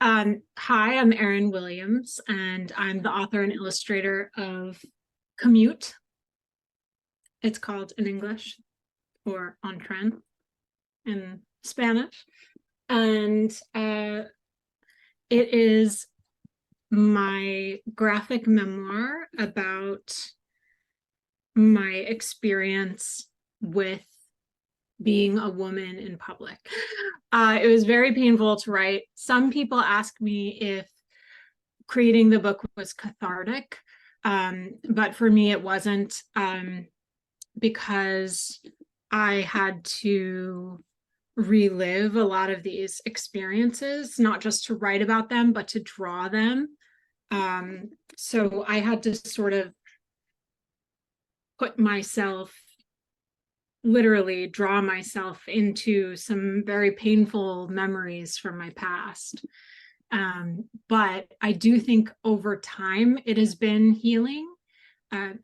Hi, I'm Erin Williams, and I'm the author and illustrator of Commute. It's called in English, or Tren in Spanish. And it is my graphic memoir about my experience with being a woman in public. It was very painful to write. Some people ask me if creating the book was cathartic, but for me it wasn't, because I had to relive a lot of these experiences, not just to write about them, but to draw them. So I had to sort of put myself, literally draw myself into some very painful memories from my past. But I do think over time it has been healing,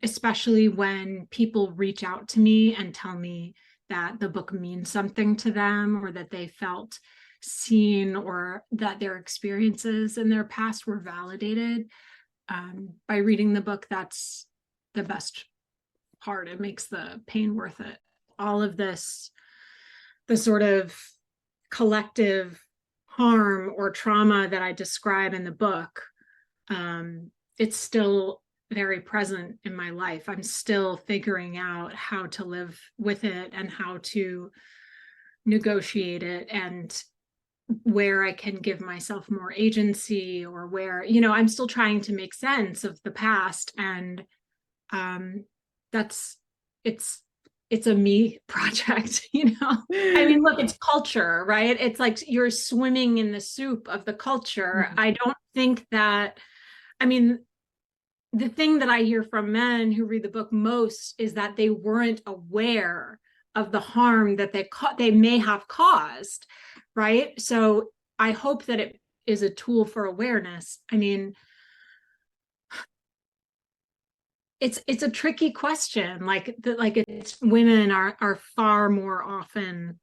especially when people reach out to me and tell me that the book means something to them, or that they felt seen, or that their experiences in their past were validated. By reading the book, that's the best part. It makes the pain worth it. All of this, the sort of collective harm or trauma that I describe in the book, it's still very present in my life. I'm still figuring out how to live with it and how to negotiate it, and where I can give myself more agency, or where, I'm still trying to make sense of the past. And it's a me project. I mean, look, it's culture, right? It's like you're swimming in the soup of the culture. I don't think that, I mean, the thing that I hear from men who read the book most is that they weren't aware of the harm that they may have caused, right? So I hope that it is a tool for awareness. I mean, it's a tricky question. Like it's, women are far more often,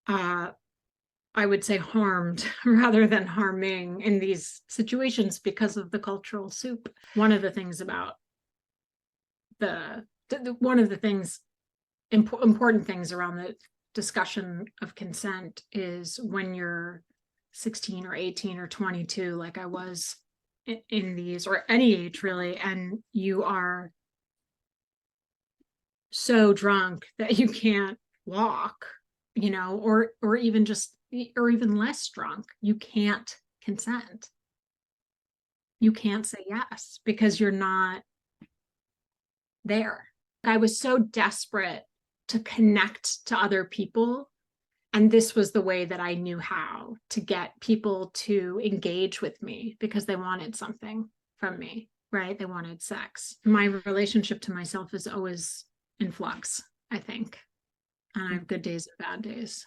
I would say, harmed rather than harming in these situations because of the cultural soup. One of the things about one of the things, important things around the discussion of consent is when you're 16 or 18 or 22, like I was in these, or any age really, and you are so drunk that you can't walk, or even less drunk, you can't consent. You can't say yes because you're not there. I was so desperate to connect to other people, and this was the way that I knew how to get people to engage with me, because they wanted something from me, right? They wanted sex. My relationship to myself is always in flux, I think. And I have good days and bad days,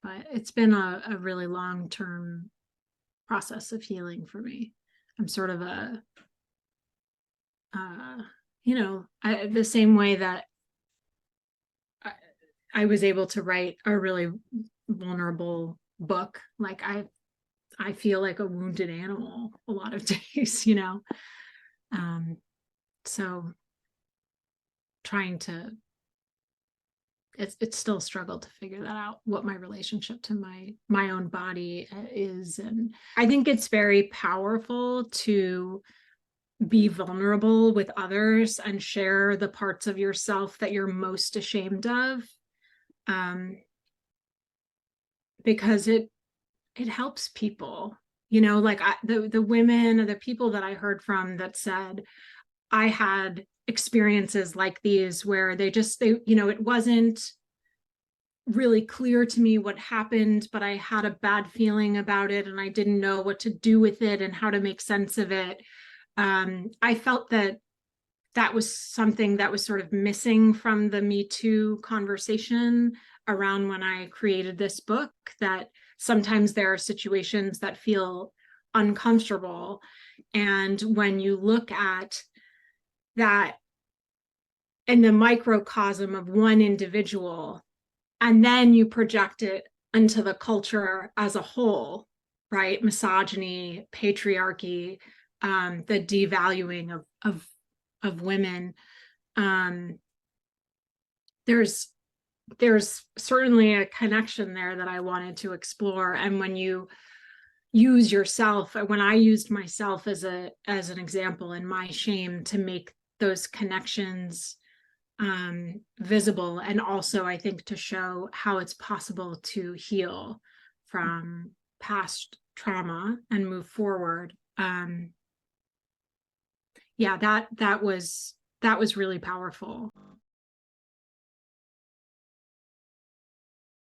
but it's been a really long-term process of healing for me. I'm sort of the same way that I was able to write a really vulnerable book. Like I feel like a wounded animal a lot of days, so trying to, it's still a struggle to figure that out, what my relationship to my own body is. And I think it's very powerful to be vulnerable with others and share the parts of yourself that you're most ashamed of, because it helps people, like the women or the people that I heard from that said, I had experiences like these where it wasn't really clear to me what happened, but I had a bad feeling about it and I didn't know what to do with it and how to make sense of it. I felt that was something that was sort of missing from the Me Too conversation around when I created this book, that sometimes there are situations that feel uncomfortable. And when you look at that in the microcosm of one individual, and then you project it into the culture as a whole, right? Misogyny, patriarchy, the devaluing of women. There's certainly a connection there that I wanted to explore. And when you use yourself, when I used myself as an example in my shame to make those connections visible, and also I think to show how it's possible to heal from past trauma and move forward. Yeah, that was really powerful.